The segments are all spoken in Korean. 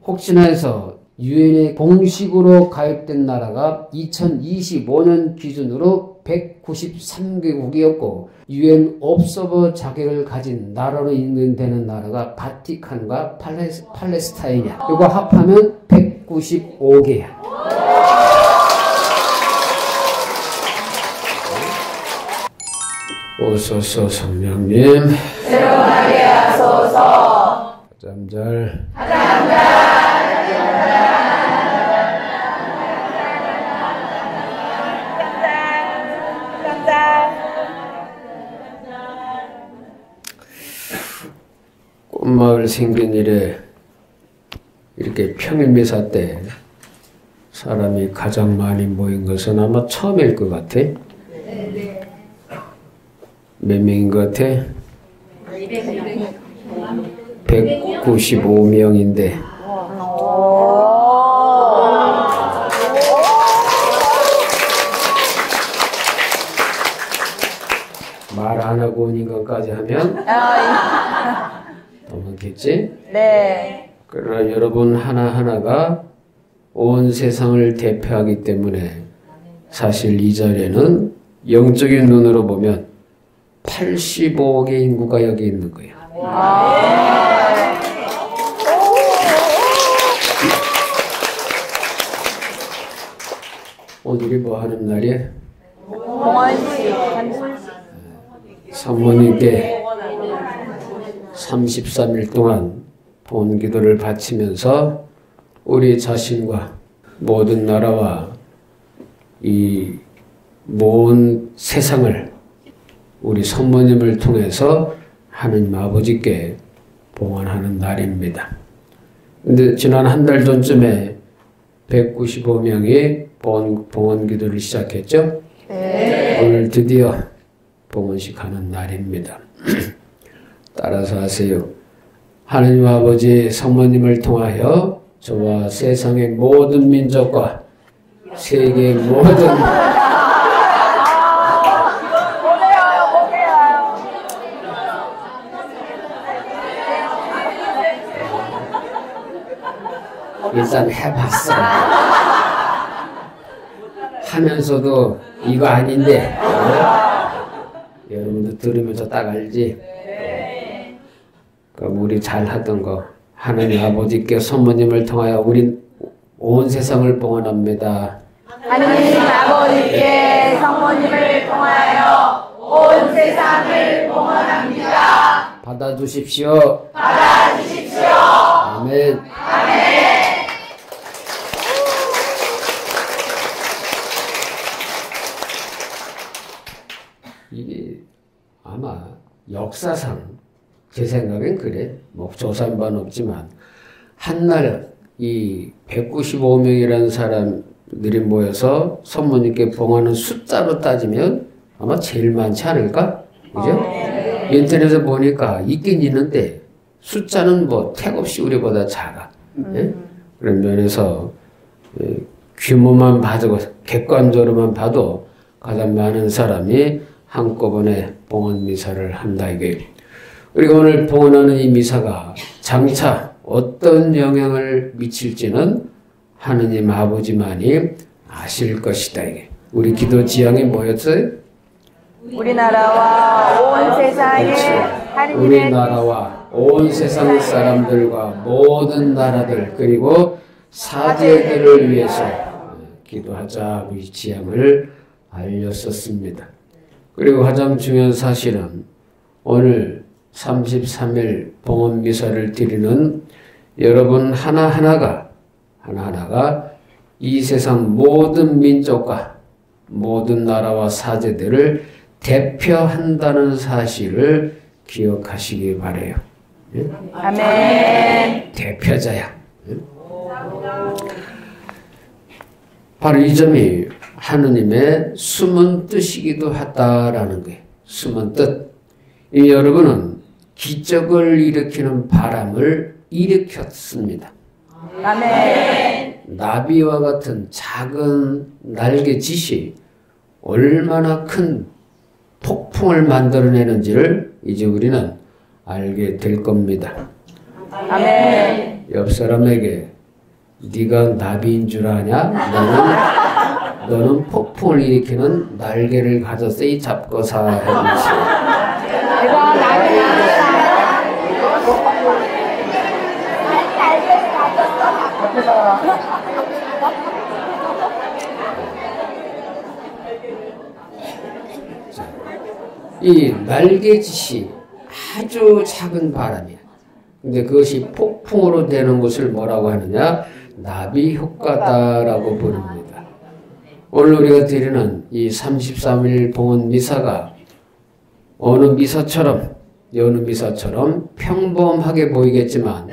혹시나 해서 유엔에 공식으로 가입된 나라가 2025년 기준으로 193개국이었고 유엔 옵서버 자격을 가진 나라로 인정되는 나라가 바티칸과 팔레스타인이야. 이거 합하면 195개야. 오소서 성령님 새로나게 하소서. 잠잘 꽃마을 생긴 이래 이렇게 평일미사 때 사람이 가장 많이 모인 것은 아마 처음일 것 같아. 몇 명인 것 같아? 195명인데 말 안 하고 온 인간까지 하면 더 많겠지? 네. 그러나 여러분 하나하나가 온 세상을 대표하기 때문에 사실 이 자리에는 영적인 눈으로 보면 85억의 인구가 여기 있는 거예요. 오늘이 뭐 하는 날이에요? 사모님께 33일 동안 본 기도를 바치면서 우리 자신과 모든 나라와 이 모든 세상을 우리 성모님을 통해서 하느님 아버지께 봉헌하는 날입니다. 근데 지난 한 달 전쯤에 195명이 봉헌 기도를 시작했죠? 네. 오늘 드디어 봉헌식 하는 날입니다. 따라서 하세요. 하느님 아버지 성모님을 통하여 저와 세상의 모든 민족과 세계의 모든 일단 해봤어. 하면서도 이거 아닌데 여러분도 들으면서 딱 알지? 그럼 우리 잘하던 거 하느님 아버지께 성모님을 통하여 우리 온 세상을 봉헌합니다. 하느님 아버지께 성모님을 통하여 온 세상을 봉헌합니다. 받아주십시오. 받아주십시오. 아멘. 아멘. 이게 아마 역사상 제 생각엔 그래. 뭐 조사한 바는 없지만 한날 이 195명이라는 사람들이 모여서 성모님께 봉헌하는 숫자로 따지면 아마 제일 많지 않을까? 그죠? 인터넷에 보니까 있긴 있는데 숫자는 뭐 택없이 우리보다 작아. 예? 그런 면에서 규모만 봐도 객관적으로만 봐도 가장 많은 사람이 한꺼번에 봉헌 미사를 한다 이게. 우리가 오늘 봉헌하는 이 미사가 장차 어떤 영향을 미칠지는 하느님 아버지만이 아실 것이다 이게. 우리 기도 지향이 뭐였어요? 우리나라와 온 세상에 하느님의 우리나라와 온 세상 사람들과 모든 나라들 그리고 사제들을 위해서 기도하자 우리 지향을 알렸었습니다. 그리고 가장 중요한 사실은 오늘 33일 봉헌 미사를 드리는 여러분 하나하나가 이 세상 모든 민족과 모든 나라와 사제들을 대표한다는 사실을 기억하시기 바라요. 예? 아멘. 대표자야. 예? 바로 이 점이 하느님의 숨은 뜻이기도 하다라는 거예요. 숨은 뜻. 이 여러분은 기적을 일으키는 바람을 일으켰습니다. 아멘. 나비와 같은 작은 날개짓이 얼마나 큰 폭풍을 만들어내는지를 이제 우리는 알게 될 겁니다. 아멘. 옆 사람에게 네가 나비인 줄 아냐? 너는 폭풍을 일으키는 날개를 가졌으니 잡고사 해보시. 내가 나비입니다. 이 날개짓이 아주 작은 바람이야. 근데 그것이 폭풍으로 되는 것을 뭐라고 하느냐? 나비 효과다라고 부릅니다. 오늘 우리가 드리는 이 33일 봉헌 미사가 어느 미사처럼 평범하게 보이겠지만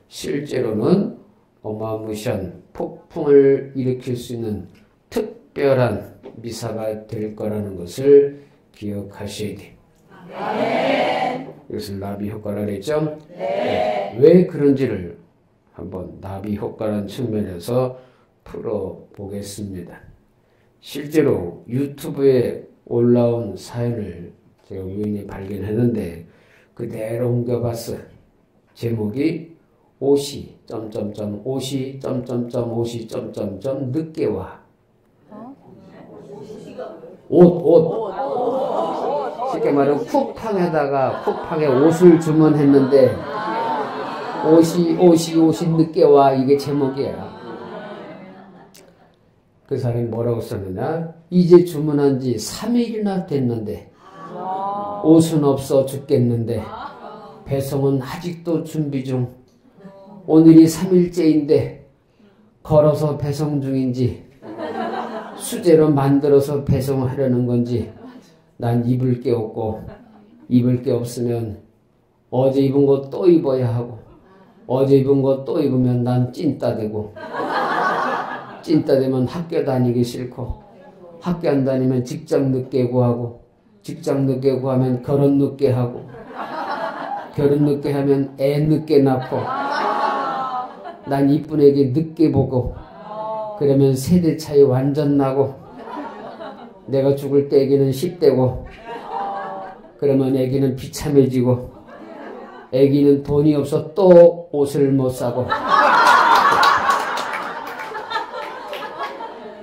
실제로는 어마무시한 폭풍을 일으킬 수 있는 특별한 미사가 될 거라는 것을 기억하셔야 돼. 이것을 나비 효과라 그랬죠? 네. 왜 그런지를 한번 나비 효과라는 측면에서 풀어보겠습니다. 실제로 유튜브에 올라온 사연을 제가 우연히 발견했는데 그대로 옮겨봤어. 제목이 옷이 옷이 늦게 와. 옷. 쉽게 말하면 쿠팡에 옷을 주문했는데 옷이 늦게 와. 이게 제목이야. 그 사람이 뭐라고 썼느냐? 이제 주문한 지 3일이나 됐는데 옷은 없어 죽겠는데 배송은 아직도 준비 중. 오늘이 3일째인데 걸어서 배송 중인지 수제로 만들어서 배송하려는 건지 난 입을 게 없고 입을 게 없으면 어제 입은 거 또 입어야 하고 어제 입은 거 또 입으면 난 찐따되고 찐따되면 학교 다니기 싫고 학교 안 다니면 직장 늦게 구하고 직장 늦게 구하면 결혼 늦게 하고 결혼 늦게 하면 애 늦게 낳고 난 이쁜 애기 늦게 보고 그러면 세대 차이 완전 나고 내가 죽을 때 애기는 10대고 그러면 애기는 비참해지고 애기는 돈이 없어 또 옷을 못 사고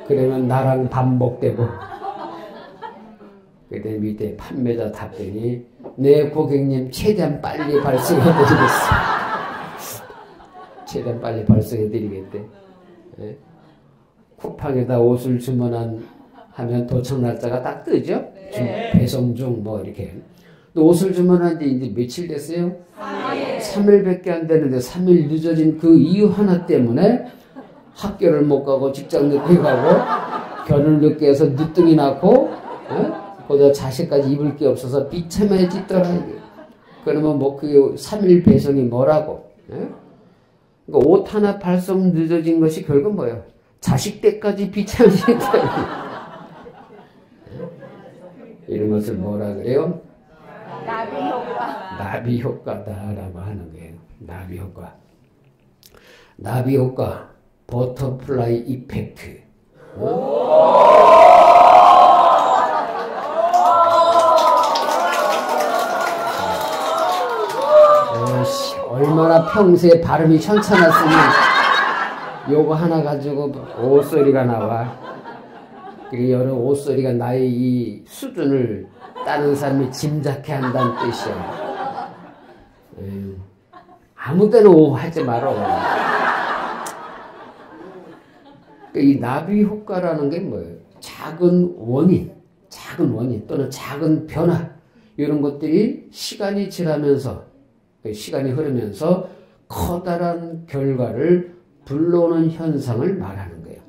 그러면 나랑 반복되고 그때 밑에 판매자 답변이 네 고객님 최대한 빨리 발송해드리겠어. 최대한 빨리 발송해드리겠대. 네? 쿠팡에다 옷을 하면 도착 날짜가 딱 뜨죠? 네. 배송 중 뭐 이렇게. 또 옷을 주문한 지 이제 며칠 됐어요? 3일밖에 안 되는데 3일 늦어진 그 이유 하나 때문에 학교를 못 가고 직장 늦게 가고 결혼을 늦게 해서 늦둥이 낳고 거기다 자식까지 입을 게 없어서 비참해지더라. 그러면 뭐 그 3일 배송이 뭐라고? 그러니까 옷 하나 발송 늦어진 것이 결국 뭐예요? 자식 때까지 비참해지더라. 이런 것을 뭐라 그래요? 나비 효과. 나비 효과다라고 하는 거예요. 나비 효과. 나비 효과. 버터플라이 이펙트. 얼마나 평소에 발음이 현찮았으면 요거 하나 가지고 옷소리가 나와. 그리고 여러 옷소리가 나의 이 수준을 다른 사람이 짐작해 한다는 뜻이야. 아무 때나 오 하지 말어. 이 나비 효과라는 게 뭐예요? 작은 원인 또는 작은 변화 이런 것들이 시간이 지나면서 시간이 흐르면서 커다란 결과를 불러오는 현상을 말하는 거예요.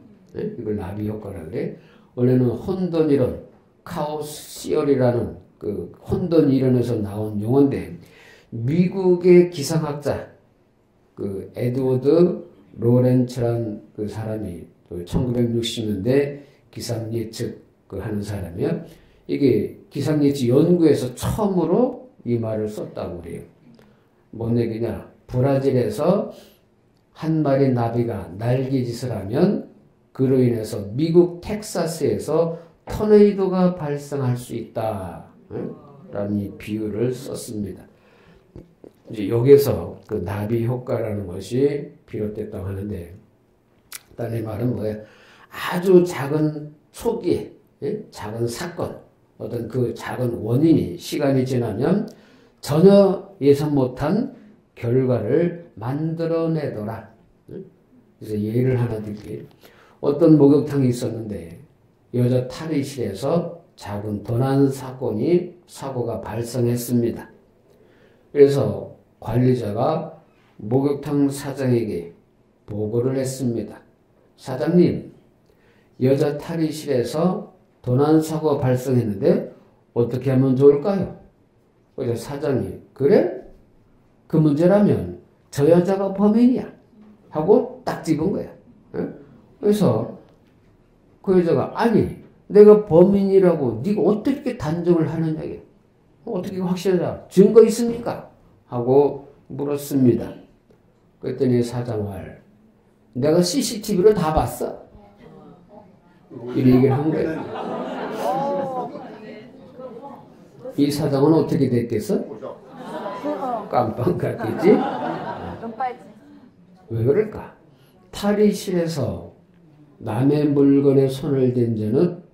이걸 나비 효과라 그래. 원래는 혼돈 이론, 카오스 시어리라는 그 혼돈 이론에서 나온 용어인데 미국의 기상학자 그 에드워드 로렌츠란 그 사람이 1960년대 기상 예측 그 하는 사람이야. 이게 기상 예측 연구에서 처음으로 이 말을 썼다고 그래요. 뭔 얘기냐? 브라질에서 한 마리 나비가 날개짓을 하면 그로 인해서 미국 텍사스에서 토네이도가 발생할 수 있다. 라는 이 비유를 썼습니다. 이제 여기서 그 나비 효과라는 것이 비롯됐다고 하는데 다른 말은 뭐예요? 아주 작은 초기에 작은 사건, 어떤 그 작은 원인이 시간이 지나면 전혀 예상 못한 결과를 만들어내더라. 그래서 예를 하나 드릴게요. 어떤 목욕탕이 있었는데 여자 탈의실에서 작은 도난 사고가 발생했습니다. 그래서 관리자가 목욕탕 사장에게 보고를 했습니다. 사장님, 여자 탈의실에서 도난 사고가 발생했는데 어떻게 하면 좋을까요? 그래서 사장이 그래? 그 문제라면 저 여자가 범인이야 하고 딱 집은 거야. 그래서 그 여자가 아니 내가 범인이라고 네가 어떻게 이렇게 단정을 하느냐 어떻게 확실하다 증거 있습니까? 하고 물었습니다. 그랬더니 사장을 내가 CCTV로 다 봤어. 이렇게 얘기를 한 거예요. 이 사장은 어떻게 됐겠어? 깜빵 갔겠지? 왜 그럴까? 탈의실에서 남의 물건에 손을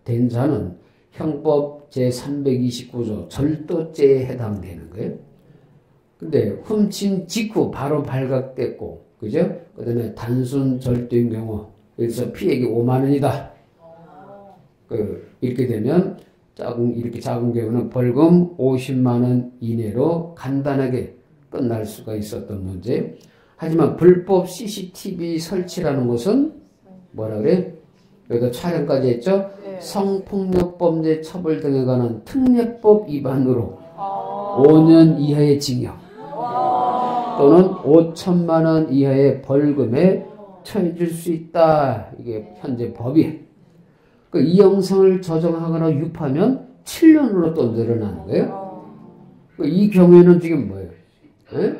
댄 자는 형법 제329조 절도죄에 해당되는 거예요. 근데 훔친 직후 바로 발각됐고, 그죠? 그 다음에 단순 절도인 경우, 여기서 피해액이 5만 원이다. 이렇게 되면, 이렇게 작은 경우는 벌금 50만 원 이내로 간단하게 끝날 수가 있었던 문제. 하지만 불법 CCTV 설치라는 것은 뭐라 그래? 여기다 촬영까지 했죠? 네. 성폭력범죄 처벌 등에 관한 특례법 위반으로 5년 이하의 징역 또는 5천만 원 이하의 벌금에 처해질 수 있다. 이게 현재 법이에요. 이 영상을 저장하거나 유포하면 7년으로 또 늘어나는 거예요. 이 경우에는 지금 뭐예요? 에?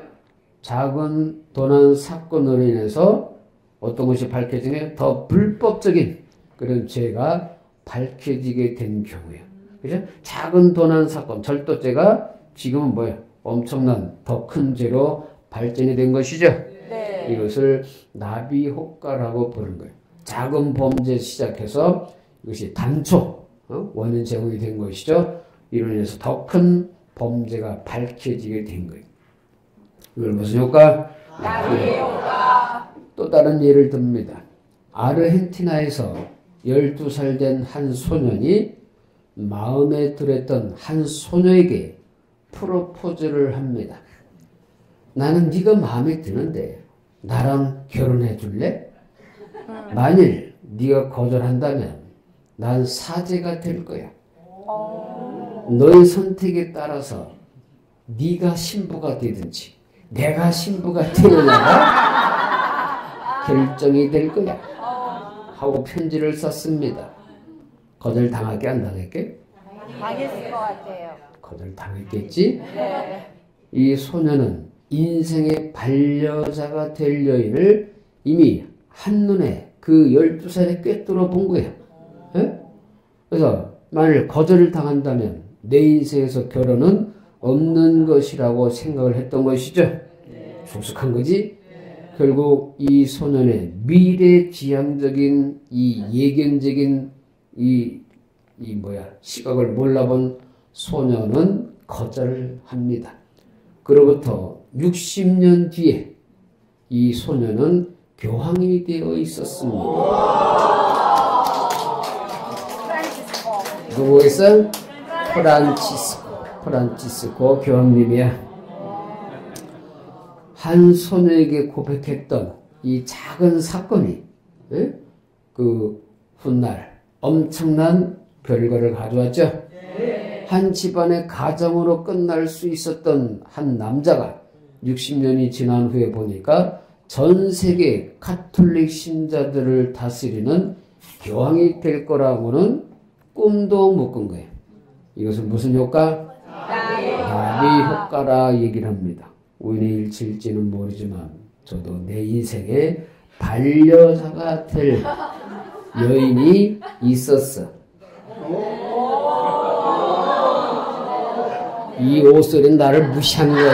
작은 도난 사건으로 인해서 어떤 것이 밝혀지면 더 불법적인 그런 죄가 밝혀지게 된 경우예요. 그죠? 작은 도난 사건, 절도죄가 지금은 뭐예요? 엄청난 더 큰 죄로 발전이 된 것이죠. 네. 이것을 나비 효과라고 부르는 거예요. 작은 범죄 시작해서 이것이 단초 원인 제공이 된 것이죠. 이로 인해서 더 큰 범죄가 밝혀지게 된 거예요. 이걸 무슨 효과? 나비 효과. 또 다른 예를 듭니다. 아르헨티나에서 12살 된 한 소년이 마음에 들었던 한 소녀에게 프로포즈를 합니다. 나는 네가 마음에 드는데 나랑 결혼해 줄래? 만일 네가 거절한다면 난 사제가 될 거야. 너의 선택에 따라서 네가 신부가 되든지 내가 신부가 되느냐가 결정이 될 거야. 하고 편지를 썼습니다. 거절 당하게 안 당했게? 당했을 것 같아요. 거절 당했겠지? 네. 이 소녀는 인생의 반려자가 될 여인을 이미 한눈에 그 12살에 꿰뚫어 본 거예요. 네? 그래서 만일 거절을 당한다면 내 인생에서 결혼은 없는 것이라고 생각을 했던 것이죠. 조숙한 거지? 결국 이 소년의 미래지향적인 이 예견적인 시각을 몰라본 소년은 거절합니다. 그로부터 60년 뒤에 이 소년은 교황이 되어 있었습니다. 누구겠어? 프란치스코 교황님이야. 한 소녀에게 고백했던 이 작은 사건이 그 훗날 엄청난 결과를 가져왔죠. 한 집안의 가정으로 끝날 수 있었던 한 남자가 60년이 지난 후에 보니까 전 세계 가톨릭 신자들을 다스리는 교황이 될 거라고는 꿈도 못 꾼 거예요. 이것은 무슨 효과? 나비 효과라 얘기를 합니다. 우연의 일치일지는 모르지만 저도 내 인생에 반려자가 될 여인이 있었어. 이 옷소리는 나를 무시한 거야.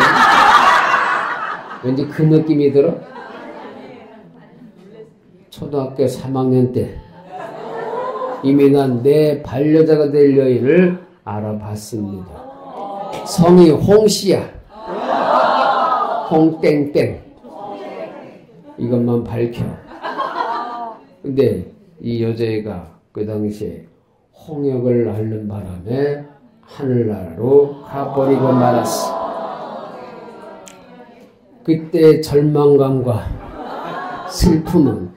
왠지 그 느낌이 들어? 초등학교 3학년 때 이미 난 내 반려자가 될 여인을 알아봤습니다. 성이 홍씨야. 홍땡땡. 이것만 밝혀. 근데 이 여자애가 그 당시에 홍역을 앓는 바람에 하늘나라로 가버리고 말았어. 그때 절망감과 슬픔은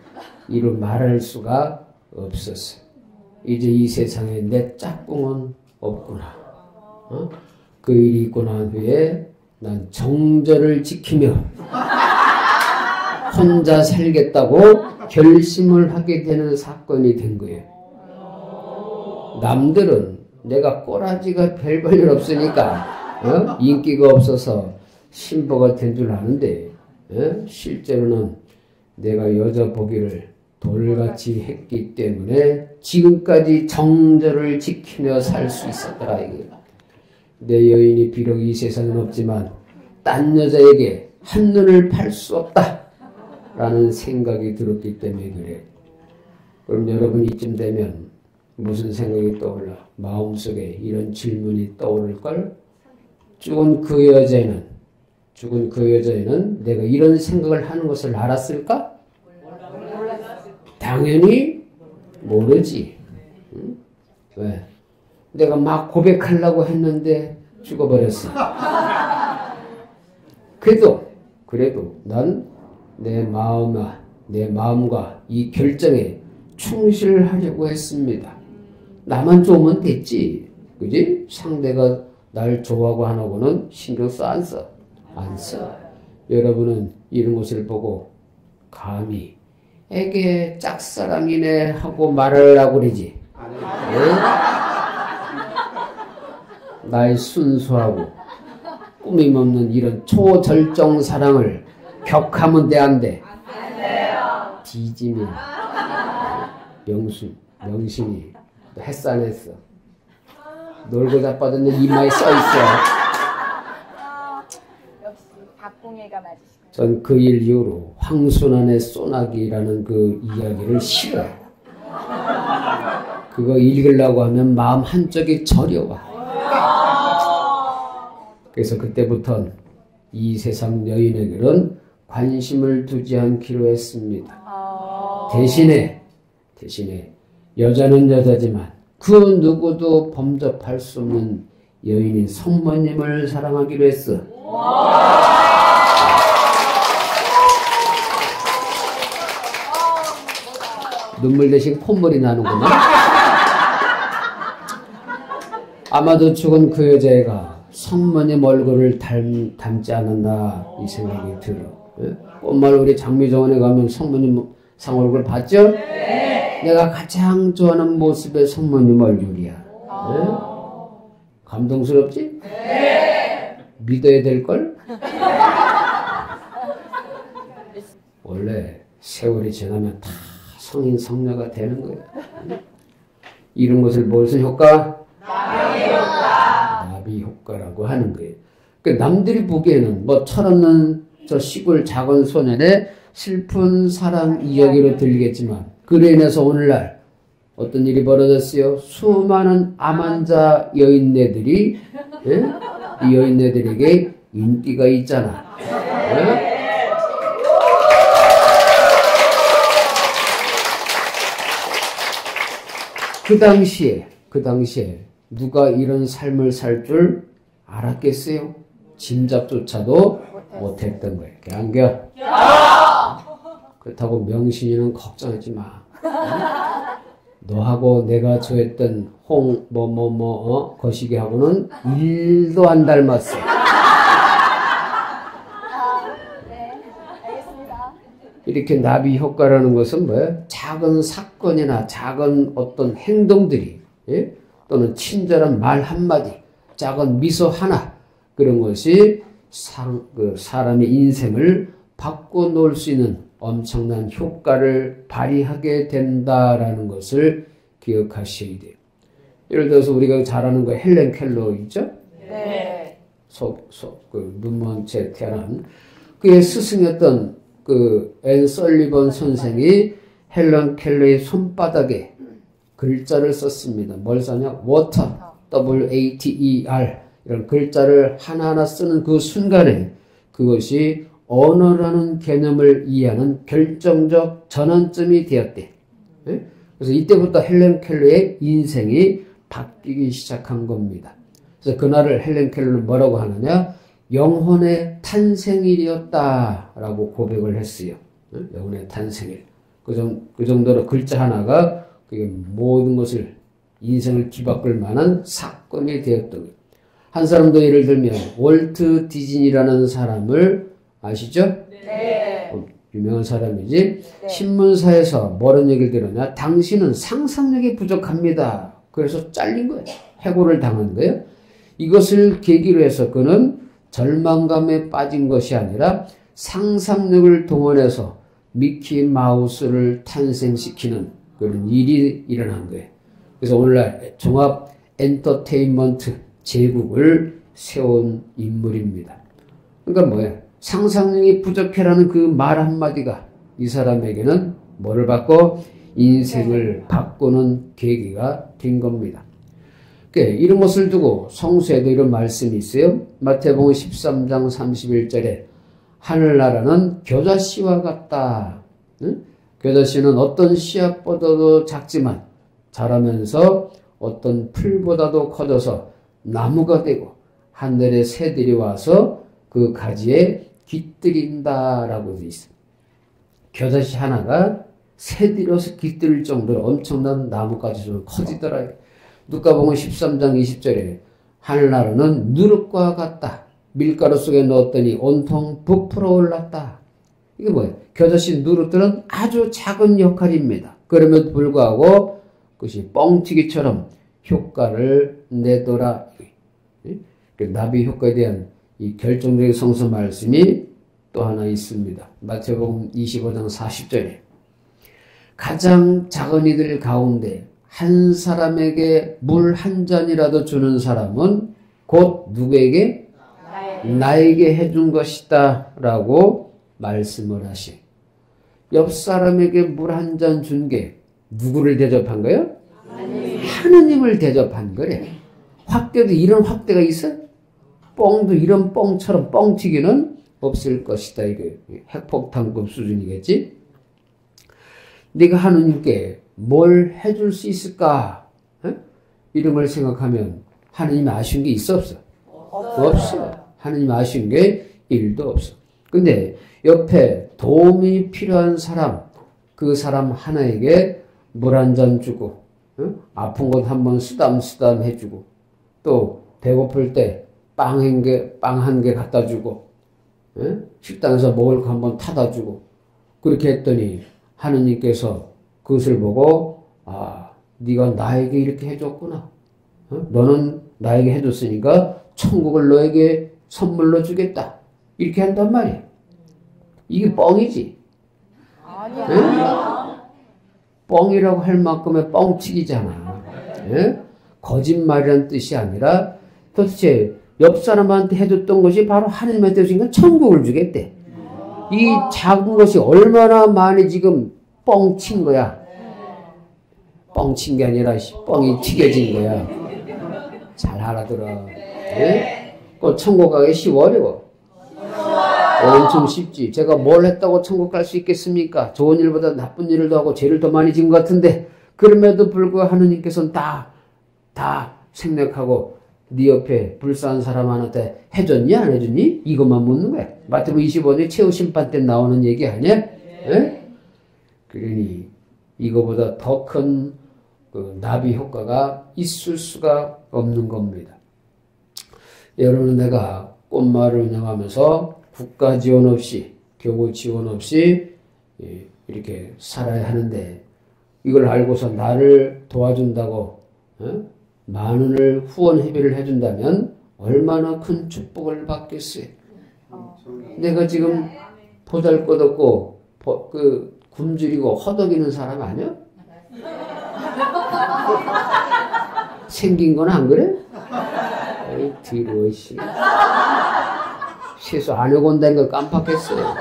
이루 말할 수가 없었어. 이제 이 세상에 내 짝꿍은 없구나. 그 일이 있고 난 후에 난 정절을 지키며 혼자 살겠다고 결심을 하게 되는 사건이 된 거예요. 남들은 내가 꼬라지가 별 볼 일 없으니까 인기가 없어서 신보가 된 줄 아는데 실제로는 내가 여자 보기를 돌같이 했기 때문에 지금까지 정절을 지키며 살 수 있었더라 이거예요. 내 여인이 비록 이 세상은 없지만 딴 여자에게 한눈을 팔 수 없다 라는 생각이 들었기 때문에 그래. 그럼 여러분 이쯤 되면 무슨 생각이 떠올라? 마음속에 이런 질문이 떠오를걸? 죽은 그 여자애는 내가 이런 생각을 하는 것을 알았을까? 당연히 모르지. 응? 왜? 내가 막 고백하려고 했는데 죽어버렸어. 그래도 난 내 마음과 이 결정에 충실하려고 했습니다. 나만 좋으면 됐지. 그지? 상대가 날 좋아하고 안 하고는 신경 써, 안 써? 안 써. 여러분은 이런 것을 보고 감히 애게 짝사랑이네 하고 말하려고 그러지. 네? 나의 순수하고 꾸밈없는 이런 초절정 사랑을 격하면 돼, 안 돼? 안 돼요. 뒤지면 명신이 햇살했어. 놀고 자빠졌는데 이마에 써있어. 역시 박공예가 맞으시네. 전 그 일 이후로 황순환의 소나기라는 그 이야기를 싫어요. 그거 읽으려고 하면 마음 한쪽이 저려와. 그래서 그때부터는 이 세상 여인에게는 관심을 두지 않기로 했습니다. 대신에 여자는 여자지만 그 누구도 범접할 수 없는 여인인 성모님을 사랑하기로 했어. 눈물 대신 콧물이 나는구나. 아마도 죽은 그 여자애가 성모님 얼굴을 닮지 않았나 이 생각이 들어. 꽃마을 우리 장미정원에 가면 성모님 상 얼굴 봤죠? 네. 내가 가장 좋아하는 모습의 성모님 얼굴이야. 네? 감동스럽지? 네. 믿어야 될걸? 원래 세월이 지나면 다 성인 성녀가 되는 거야. 이런 것을 무슨 효과? 나비 효과라고 하는 거예요. 그러니까 남들이 보기에는 뭐 철없는 저 시골 작은 소년의 슬픈 사랑 이야기로 들리겠지만 그로 인해서 오늘날 어떤 일이 벌어졌어요? 수많은 암환자 여인네들이 이 여인네들에게 인기가 있잖아. 그 당시에 누가 이런 삶을 살 줄 알았겠어요? 짐작조차도 못했던 거예요. 안겨? 그렇다고 명신이는 걱정하지 마. 너하고 내가 좋아했던 거시기하고는 1도 안 닮았어. 네, 알겠습니다. 이렇게 나비 효과라는 것은 뭐예요? 작은 사건이나 작은 어떤 행동들이 또는 친절한 말 한마디, 작은 미소 하나 그런 것이 사람의 인생을 바꿔놓을 수 있는 엄청난 효과를 발휘하게 된다라는 것을 기억하셔야 돼요. 예를 들어서 우리가 잘 아는 거 헬렌 켈러 있죠? 네. 눈먼 채 태어난 그의 스승이었던 그 앤 설리번 선생이 헬런 켈러의 손바닥에 글자를 썼습니다. 뭘 써냐? water, W-A-T-E-R 이런 글자를 하나하나 쓰는 그 순간에 그것이 언어라는 개념을 이해하는 결정적 전환점이 되었대. 그래서 이때부터 헬런 켈러의 인생이 바뀌기 시작한 겁니다. 그래서 그날을 헬런 켈러는 뭐라고 하느냐? 영혼의 탄생일이었다라고 고백을 했어요. 영혼의 탄생일. 그 정도로 글자 하나가 그게 모든 것을 인생을 뒤바꿀 만한 사건이 되었던 거예요. 한 사람도 예를 들면 월트 디즈니라는 사람을 아시죠? 네. 유명한 사람이지. 네. 신문사에서 뭐런 얘기를 들었냐? 당신은 상상력이 부족합니다. 그래서 잘린 거예요. 해고를 당한 거예요. 이것을 계기로 해서 그는 절망감에 빠진 것이 아니라 상상력을 동원해서 미키 마우스를 탄생시키는 그런 일이 일어난 거예요. 그래서 오늘날 종합 엔터테인먼트 제국을 세운 인물입니다. 그러니까 뭐예요? 상상력이 부족해라는 그 말 한마디가 이 사람에게는 뭐를 받고 인생을 바꾸는 계기가 된 겁니다. 이런 것을 두고 성수에도 이런 말씀이 있어요. 마태복음 13장 31절에 하늘나라는 겨자씨와 같다. 응? 겨자씨는 어떤 씨앗보다도 작지만 자라면서 어떤 풀보다도 커져서 나무가 되고 하늘의 새들이 와서 그 가지에 깃들인다라고 되어 있어요. 겨자씨 하나가 새들이 와서 깃들일 정도로 엄청난 나무까지 좀 커지더라. 누가복음 13장 20절에 하늘나라는 누룩과 같다. 밀가루 속에 넣었더니 온통 부풀어 올랐다. 이게 뭐예요? 겨자씨 누룩들은 아주 작은 역할입니다. 그럼에도 불구하고 그것이 뻥튀기처럼 효과를 내더라. 나비 효과에 대한 이 결정적인 성서 말씀이 또 하나 있습니다. 마태복음 25장 40절에 가장 작은 이들 가운데 한 사람에게 물 한 잔이라도 주는 사람은 곧 누구에게? 나에게 해준 것이다 라고 말씀을 하시. 옆 사람에게 물 한 잔 준 게 누구를 대접한 거예요? 하느님을 대접한 거래. 확대도 이런 확대가 있어? 뻥도 이런 뻥처럼 뻥튀기는 없을 것이다. 이게 핵폭탄급 수준이겠지? 네가 하느님께 뭘 해줄 수 있을까? 에? 이런 걸 생각하면 하느님 아쉬운 게 있어 없어? 없어. 하느님 아쉬운 게 1도 없어. 근데 옆에 도움이 필요한 사람, 그 사람 하나에게 물 한 잔 주고, 아픈 것 한번 쓰담쓰담 해주고, 또 배고플 때 빵 한 개 갖다 주고, 식당에서 먹을 거 한번 타다 주고, 그렇게 했더니 하느님께서 그것을 보고 네가 나에게 이렇게 해줬구나. 너는 나에게 해줬으니까 천국을 너에게 선물로 주겠다. 이렇게 한단 말이야. 이게 뻥이지. 아니야. 뻥이라고 할 만큼의 뻥치기잖아. 거짓말이라는 뜻이 아니라 도대체 옆 사람한테 해줬던 것이 바로 하느님한테 주니까 천국을 주겠대. 이 작은 것이 얼마나 많이 지금 뻥친 거야. 뻥친 게 아니라 뻥이 튀겨진 거야. 잘 알아들어. 그 천국 가기 쉬워 어려워? 엄청 쉽지. 제가 뭘 했다고 천국 갈 수 있겠습니까? 좋은 일보다 나쁜 일을 더 하고 죄를 더 많이 지은 것 같은데 그럼에도 불구하고 하느님께서는 다 생략하고 네 옆에 불쌍한 사람한테 해줬니 안 해줬니? 이것만 묻는 거야. 마태복음 25년 최후 심판 때 나오는 얘기 아니야? 그러니 이거보다 더 큰 그 나비 효과가 있을 수가 없는 겁니다. 여러분, 내가 꽃마을 운영하면서 국가 지원 없이, 교구 지원 없이 이렇게 살아야 하는데 이걸 알고서 나를 도와준다고 만원을 후원 회비를 해준다면 얼마나 큰 축복을 받겠어요. 내가 지금 보잘것없고 굶주리고 허덕이는 사람 아니야? 생긴 건 안 그래? 에이, 더러워, 씨. 세수 안 하고 온다는 걸 깜빡했어요.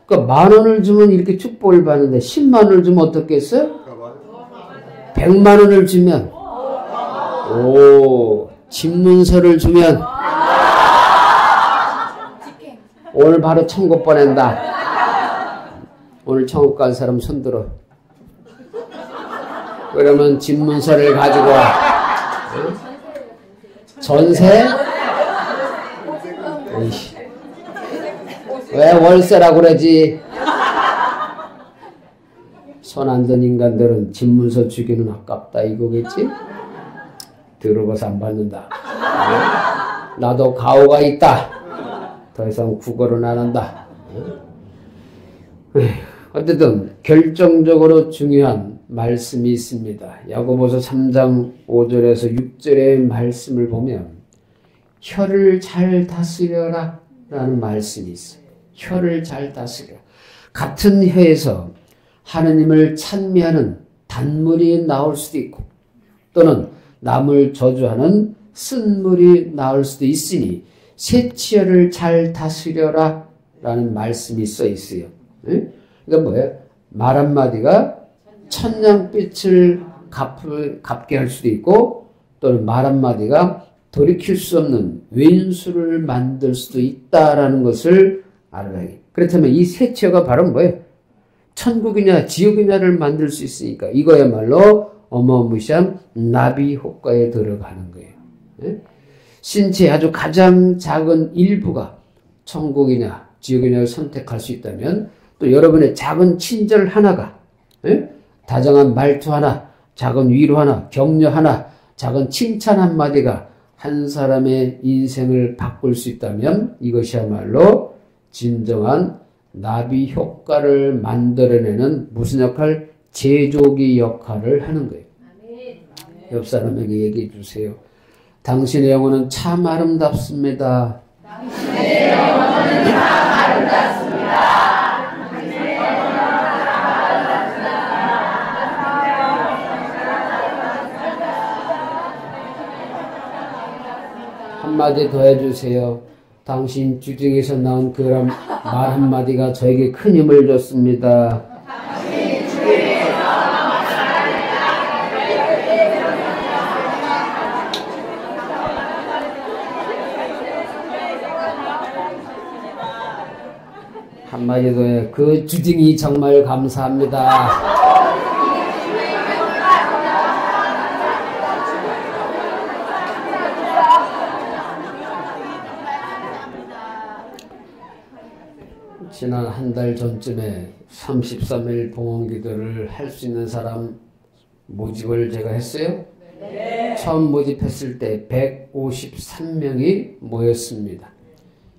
그러니까 10,000원을 주면 이렇게 축복을 받는데 10만 원을 주면 어떻겠어요? 100만 원을 주면 집문서를 주면 오늘 바로 천국 보낸다. 오늘 천국 갈 사람 손들어. 그러면 집문서를 가지고 와. 전세? 에이씨. 왜 월세라고 그러지? 손 안 든 인간들은 집문서 주기는 아깝다 이거겠지? 들어가서 안 받는다. 나도 가오가 있다. 더 이상 국어는 안 한다. 어쨌든 결정적으로 중요한 말씀이 있습니다. 야고보서 3장 5절에서 6절의 말씀을 보면 혀를 잘 다스려라 라는 말씀이 있어요. 혀를 잘 다스려. 같은 혀에서 하느님을 찬미하는 단물이 나올 수도 있고 또는 남을 저주하는 쓴물이 나올 수도 있으니 새치혈을 잘 다스려라 라는 말씀이 써 있어요. 그러니까 뭐예요? 말 한마디가 천냥빛을 갚게 할 수도 있고 또는 말 한마디가 돌이킬 수 없는 왼수를 만들 수도 있다라는 것을 알아야 해요. 그렇다면 이 새치혈가 바로 뭐예요? 천국이냐 지옥이냐를 만들 수 있으니까 이거야말로 어마무시한 나비 효과에 들어가는 거예요. 신체의 아주 가장 작은 일부가 천국이냐 지옥이냐를 선택할 수 있다면 또 여러분의 작은 친절 하나가 다정한 말투 하나, 작은 위로 하나, 격려 하나, 작은 칭찬 한마디가 한 사람의 인생을 바꿀 수 있다면 이것이야말로 진정한 나비 효과를 만들어내는 무슨 역할? 제조기 역할을 하는 거예요. 옆 사람에게 얘기해 주세요. 당신의 영혼은 참 아름답습니다. 당신의 영혼은 참 아름답습니다. 당신의 영혼은 한마디 더 해주세요. 당신 주둥이에서 나온 그 말 한마디가 저에게 큰 힘을 줬습니다. 당신 주둥이에서 한마디 더 해. 그 주둥이 정말 감사합니다. 지난 한 달 전쯤에 33일 봉헌기도를 할 수 있는 사람 모집을 제가 했어요. 네. 처음 모집했을 때 153명이 모였습니다.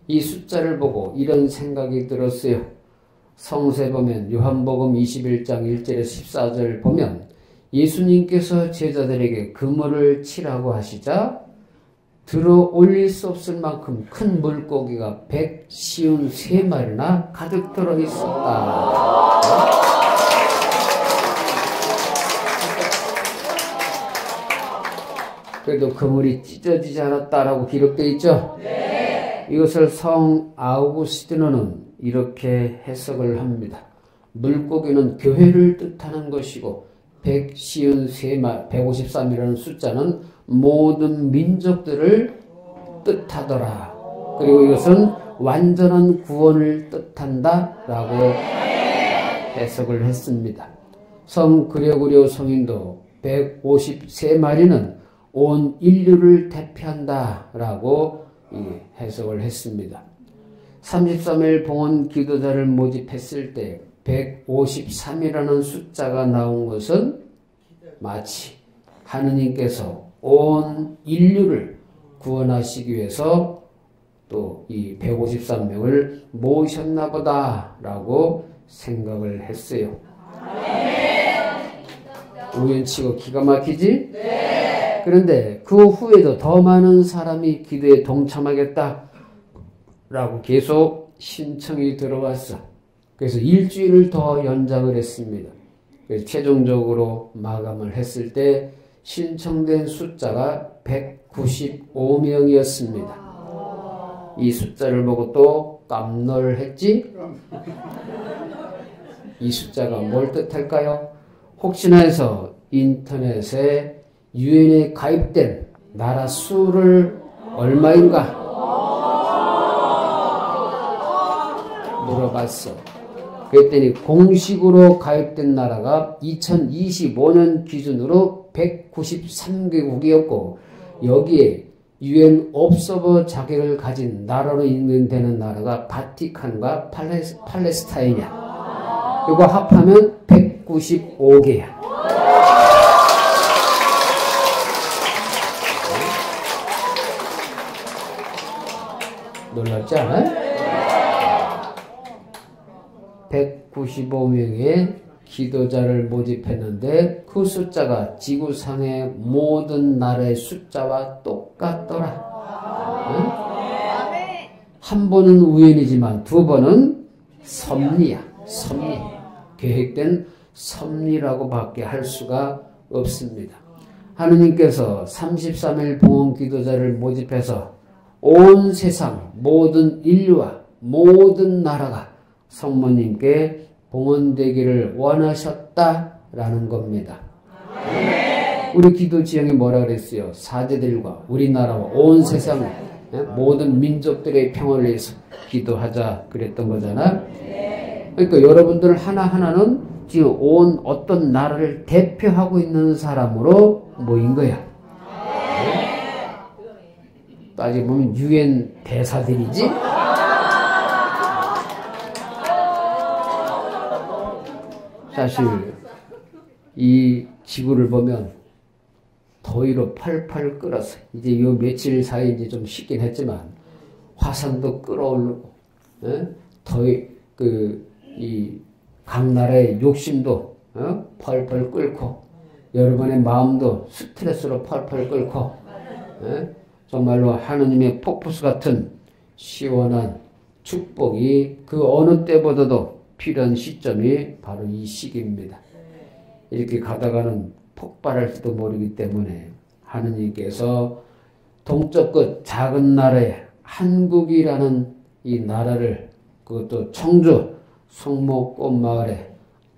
이 숫자를 보고 이런 생각이 들었어요. 성서에 보면 요한복음 21장 1절에서 14절 보면 예수님께서 제자들에게 그물을 치라고 하시자 들어 올릴 수 없을 만큼 큰 물고기가 153마리나 가득 들어 있었다. 그래도 그물이 찢어지지 않았다라고 기록되어 있죠? 네. 이것을 성 아우구스티노는 이렇게 해석을 합니다. 물고기는 교회를 뜻하는 것이고 153이라는 숫자는 모든 민족들을 뜻하더라. 그리고 이것은 완전한 구원을 뜻한다 라고 해석을 했습니다. 성 그레고리오 성인도 153마리는 온 인류를 대표한다 라고 해석을 했습니다. 33일 봉헌 기도자를 모집했을 때 153이라는 숫자가 나온 것은 마치 하느님께서 온 인류를 구원하시기 위해서 또 이 153명을 모으셨나 보다 라고 생각을 했어요. 우연치고 기가 막히지? 네. 그런데 그 후에도 더 많은 사람이 기도에 동참하겠다 라고 계속 신청이 들어왔어. 그래서 일주일을 더 연장을 했습니다. 그래서 최종적으로 마감을 했을 때 신청된 숫자가 195명이었습니다. 이 숫자를 보고 또 깜놀했지? 이 숫자가 뭘 뜻할까요? 혹시나 해서 인터넷에 유엔에 가입된 나라 수를 얼마인가 물어봤어. 그랬더니 공식으로 가입된 나라가 2025년 기준으로 193개국이었고 여기에 유엔 옵서버 자격을 가진 나라로 인정되는 나라가 바티칸과 팔레스타인이야. 이거 합하면 195개야. 놀랍지 않아요? 195명의 기도자를 모집했는데 그 숫자가 지구상의 모든 나라의 숫자와 똑같더라. 응? 한 번은 우연이지만 두 번은 섭리야. 섭리. 계획된 섭리라고 밖에 할 수가 없습니다. 하느님께서 33일 봉헌 기도자를 모집해서 온 세상 모든 인류와 모든 나라가 성모님께 봉헌되기를 원하셨다라는 겁니다. 우리 기도 지형이 뭐라 그랬어요? 사제들과 우리나라와 온 세상 모든 민족들의 평화를 위해서 기도하자 그랬던 거잖아. 그러니까 여러분들 하나하나는 지금 온 어떤 나라를 대표하고 있는 사람으로 모인 거야. 따지보면 유엔 대사들이지. 사실 이 지구를 보면 더위로 펄펄 끓어서 이제 요 며칠 사이에 이제 좀 식긴 했지만 화산도 끓어오르고 더위 이 각 나라의 욕심도 펄펄 끓고 여러분의 마음도 스트레스로 펄펄 끓고 정말로 하느님의 폭포수 같은 시원한 축복이 그 어느 때보다도 필요한 시점이 바로 이 시기입니다. 이렇게 가다가는 폭발할지도 모르기 때문에 하느님께서 동쪽 끝 작은 나라에 한국이라는 이 나라를 그것도 청주 성모꽃마을에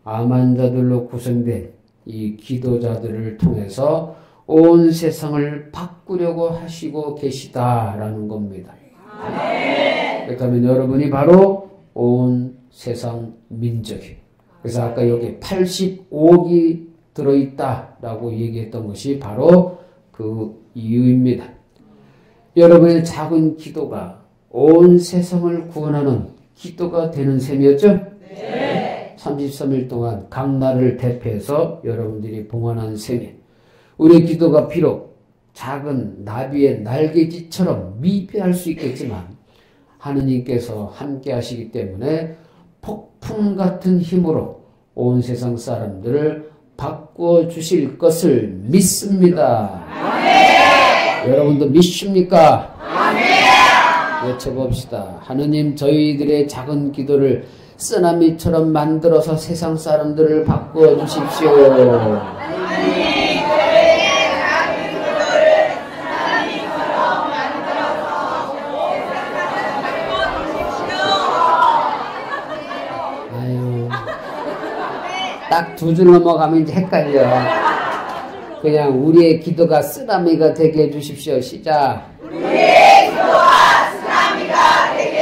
암 환자들로 구성된 이 기도자들을 통해서 온 세상을 바꾸려고 하시고 계시다라는 겁니다. 그렇다면 여러분이 바로 온 세상 민족이. 그래서 아까 여기 85억이 들어있다라고 얘기했던 것이 바로 그 이유입니다. 여러분의 작은 기도가 온 세상을 구원하는 기도가 되는 셈이었죠? 네. 33일 동안 각 나라를 대표해서 여러분들이 봉헌한 셈이 우리 기도가 비록 작은 나비의 날개짓처럼 미비할 수 있겠지만 하느님께서 함께 하시기 때문에 폭풍 같은 힘으로 온 세상 사람들을 바꾸어 주실 것을 믿습니다. 아멘. 여러분도 믿습니까? 아멘. 외쳐봅시다. 하느님, 저희들의 작은 기도를 쓰나미처럼 만들어서 세상 사람들을 바꾸어 주십시오. 딱 두 줄 넘어가면 이제 헷갈려. 그냥 우리의 기도가 쓰나미가 되게 해주십시오. 시작. 우리의 기도가 쓰나미가 되게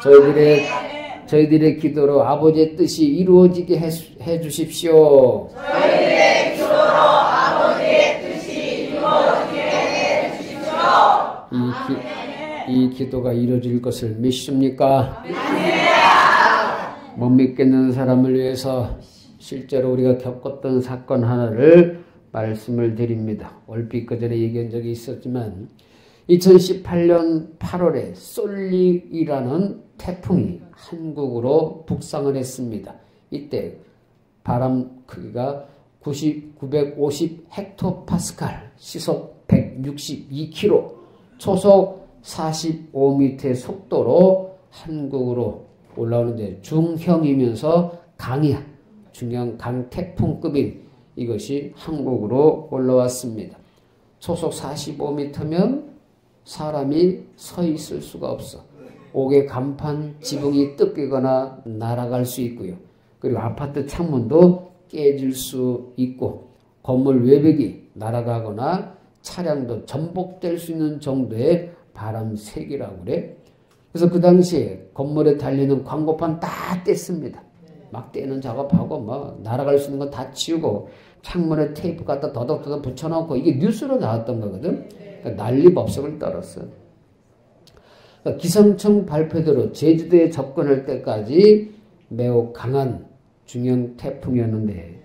해주십시오. 저희들의 기도로 아버지의 뜻이 이루어지게 해주십시오. 저희들의 기도로 아버지의 뜻이 이루어지게 해주십시오. 이 기도가 이루어질 것을 믿습니까? 못 믿겠는 사람을 위해서 실제로 우리가 겪었던 사건 하나를 말씀을 드립니다. 얼핏 그 전에 얘기한 적이 있었지만 2018년 8월에 솔릭이라는 태풍이 한국으로 북상을 했습니다. 이때 바람 크기가 950 헥토파스칼, 시속 162km, 초속 45m의 속도로 한국으로 올라오는데 중형이면서 강이야. 중형 강태풍급인 이것이 한국으로 올라왔습니다. 초속 45m면 사람이 서 있을 수가 없어. 옥의 간판, 지붕이 뜯기거나 날아갈 수 있고요. 그리고 아파트 창문도 깨질 수 있고 건물 외벽이 날아가거나 차량도 전복될 수 있는 정도의 바람 세기라고 그래. 그래서 그 당시에 건물에 달리는 광고판 다 뗐습니다. 막 떼는 작업하고 뭐 날아갈 수 있는 건 다 치우고 창문에 테이프 갖다 더덕더덕 붙여놓고 이게 뉴스로 나왔던 거거든. 그러니까 난리법석을 떨었어. 그러니까 기상청 발표대로 제주도에 접근할 때까지 매우 강한 중형 태풍이었는데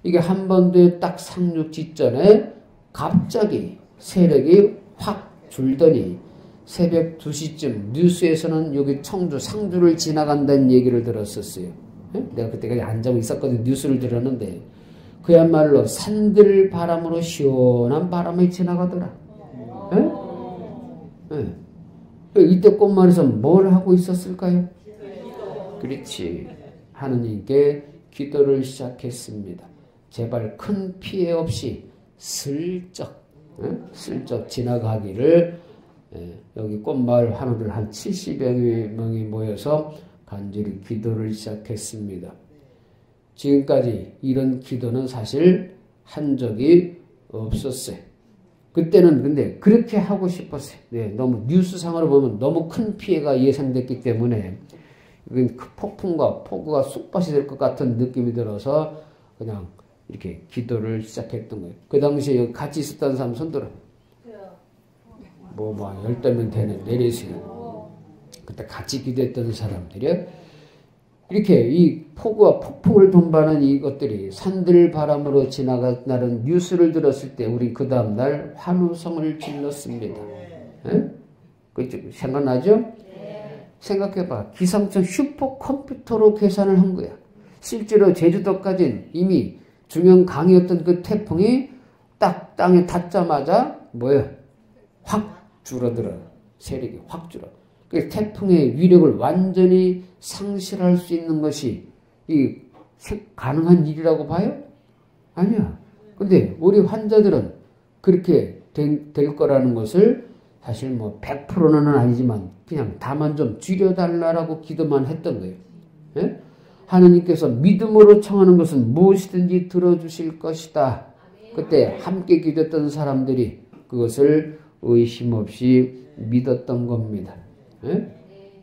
이게 한반도에 딱 상륙 직전에 갑자기 세력이 확 줄더니 새벽 2시쯤 뉴스에서는 여기 청주 상주를 지나간다는 얘기를 들었었어요. 내가 그때까지 앉아서 있었거든. 뉴스를 들었는데 그야말로 산들 바람으로 시원한 바람이 지나가더라. 이때 꽃말에서 뭘 하고 있었을까요? 그렇지. 하느님께 기도를 시작했습니다. 제발 큰 피해 없이 슬쩍 지나가기를 여기 꽃마을 환우들 한 70여 명이 모여서 간절히 기도를 시작했습니다. 지금까지 이런 기도는 사실 한 적이 없었어요. 그때는 근데 그렇게 하고 싶었어요. 네, 너무 뉴스상으로 보면 너무 큰 피해가 예상됐기 때문에 그 폭풍과 폭우가 쑥밭이 될 것 같은 느낌이 들어서 그냥 이렇게 기도를 시작했던 거예요. 그 당시에 여기 같이 있었던 사람 손들어. 뭐 10명 되는 내리세요. 그때 같이 기도했던 사람들이요. 이렇게 이 폭우와 폭풍을 동반한 이것들이 산들 바람으로 지나가는 뉴스를 들었을 때 우리 그 다음날 환호성을 질렀습니다. 그 생각나죠? 생각해봐. 기상청 슈퍼컴퓨터로 계산을 한 거야. 실제로 제주도까지는 이미 중형 강이었던 그 태풍이 딱 땅에 닿자마자 확 줄어들어. 세력이 확 줄어. 그 태풍의 위력을 완전히 상실할 수 있는 것이 가능한 일이라고 봐요? 아니야. 근데 우리 환자들은 그렇게 될 거라는 것을 사실 100%는 아니지만 그냥 다만 좀 줄여달라고 기도만 했던 거예요. 예? 하느님께서 믿음으로 청하는 것은 무엇이든지 들어주실 것이다. 그때 함께 기도했던 사람들이 그것을 의심 없이 믿었던 겁니다. 예?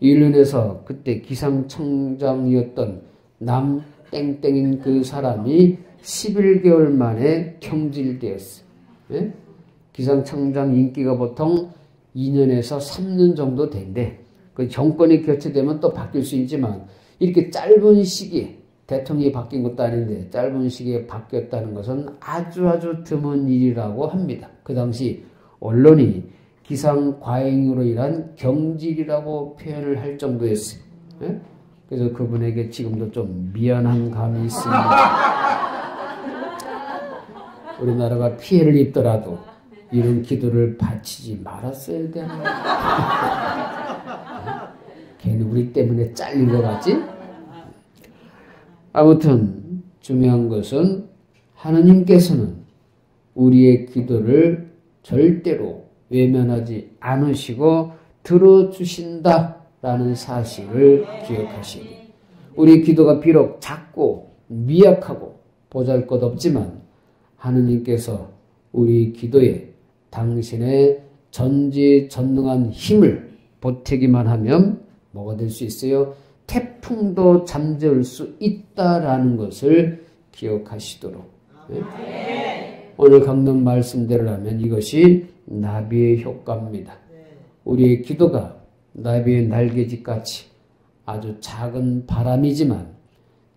일련에서 그때 기상청장이었던 남 땡땡인 그 사람이 11개월 만에 경질되었어요. 예? 기상청장 인기가 보통 2년에서 3년 정도 된대. 그 정권이 교체되면 또 바뀔 수 있지만 이렇게 짧은 시기에 대통령이 바뀐 것도 아닌데 짧은 시기에 바뀌었다는 것은 아주 드문 일이라고 합니다. 그 당시 언론이 기상 과잉으로 인한 경질이라고 표현을 할 정도였어요. 예? 그래서 그분에게 지금도 좀 미안한 감이 있습니다. 우리나라가 피해를 입더라도 이런 기도를 바치지 말았어야 되나? 괜히 우리 때문에 잘린 것 같지? 아무튼 중요한 것은 하느님께서는 우리의 기도를 절대로 외면하지 않으시고 들어주신다라는 사실을 기억하시기. 우리 기도가 비록 작고 미약하고 보잘것없지만 하느님께서 우리 기도에 당신의 전지전능한 힘을 보태기만 하면 뭐가 될 수 있어요? 태풍도 잠재울 수 있다라는 것을 기억하시도록. 네? 오늘 강론 말씀대로라면 이것이 나비의 효과입니다. 우리의 기도가 나비의 날개짓같이 아주 작은 바람이지만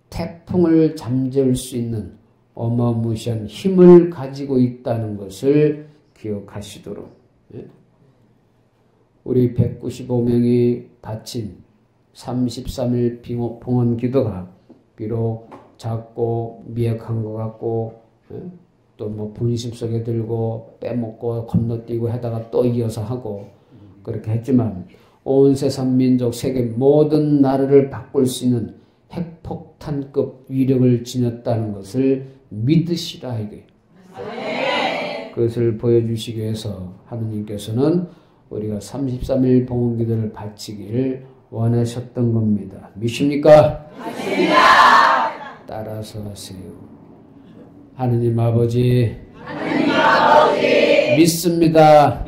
태풍을 잠재울 수 있는 어마무시한 힘을 가지고 있다는 것을 기억하시도록. 우리 195명이 바친 33일 봉헌 기도가 비록 작고 미약한 것 같고 또 뭐 분심 속에 들고 빼먹고 건너뛰고 하다가 또 이어서 하고 그렇게 했지만 온 세상 민족 세계 모든 나라를 바꿀 수 있는 핵폭탄급 위력을 지녔다는 것을 믿으시라 이게. 그것을 보여주시기 위해서 하느님께서는 우리가 33일 봉헌기도를 바치기를 원하셨던 겁니다. 믿습니까? 믿습니다. 따라서 하세요. 하느님 아버지, 믿습니다.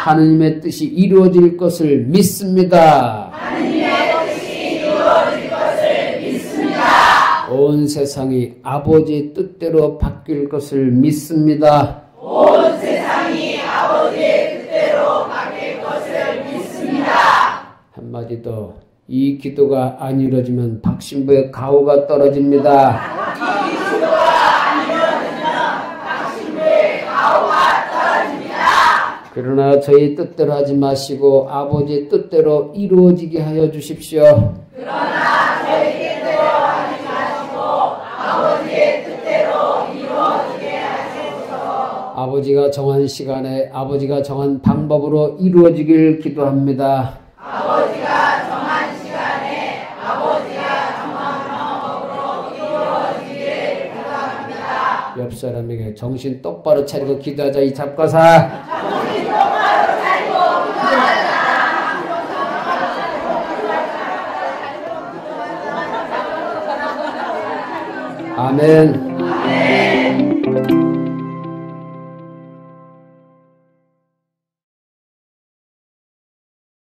하느님의 뜻이 이루어질 것을 믿습니다. 온 세상이 아버지의 뜻대로 바뀔 것을 믿습니다. 온 세상이 아버지의 뜻대로 바뀔 것을 믿습니다. 한마디 더, 이 기도가 안 이루어지면 박신부의 가호가 떨어집니다. 그러나 저희 뜻대로 하지 마시고 아버지의 뜻대로 이루어지게 하여 주십시오. 아버지가 정한 시간에 아버지가 정한 방법으로 이루어지길 기도합니다. 아버지가 정한 시간에 아버지가 정한 방법으로 이루어지길 기도합니다. 옆 사람에게 정신 똑바로 차리고 기도하자. 이 잡가사. 정신 똑바로 차리고 기도하자. 아멘.